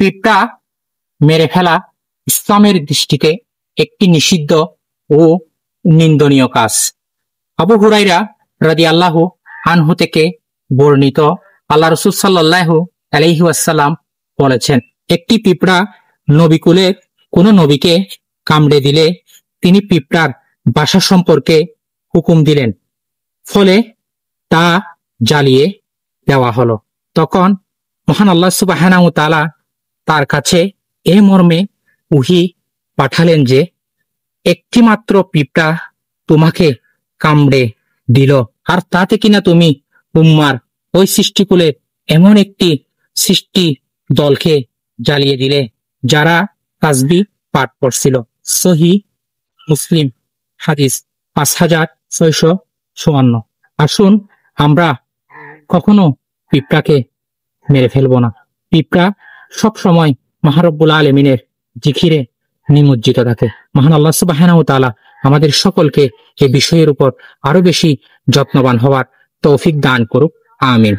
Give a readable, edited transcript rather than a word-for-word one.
পিঁপড়া মেরে ফেলা ইসলামের দৃষ্টিতে একটি নিষিদ্ধ ও নিন্দনীয় কাজ। আবু হুরায়রা রাদিয়াল্লাহু আনহু থেকে বর্ণিত, আল্লাহ রাসূল সাল্লাল্লাহু আলাইহি ওয়াসাল্লাম বলেছেন, একটি পিঁপড়া নবিকুলের কোন নবীকে কামড়ে দিলে তিনি পিঁপড়ার বাসা সম্পর্কে হুকুম দিলেন, ফলে তা জ্বালিয়ে দেওয়া হলো। তখন মহান আল্লাহ সুবহানাহু ওয়া তাআলা তার কাছে এ মর্মে ওহী পাঠালেন যে, একটি মাত্র পিঁপড়া তোমাকে কামড়ে দিল, আর তাতে কিনা তুমি উম্মার ওই সৃষ্টিকুলের এমন একটি সৃষ্টি দলকে জ্বালিয়ে দিলে যারা তাসবিহ পাঠ করছিল। সহিহ মুসলিম হাদিস 5654। আসুন আমরা কখনো পিঁপড়াকে মেরে ফেলবো না। পিঁপড়া সব সময় মহান রব্বুল আলামিনের জিকিরে নিমজ্জিত থাকে। মহান আল্লাহ সুবহানাহু ওয়া তাআলা আমাদের সকলকে এই বিষয়ের উপর আরো বেশি যত্নবান হওয়ার তৌফিক দান করুক। আমিন।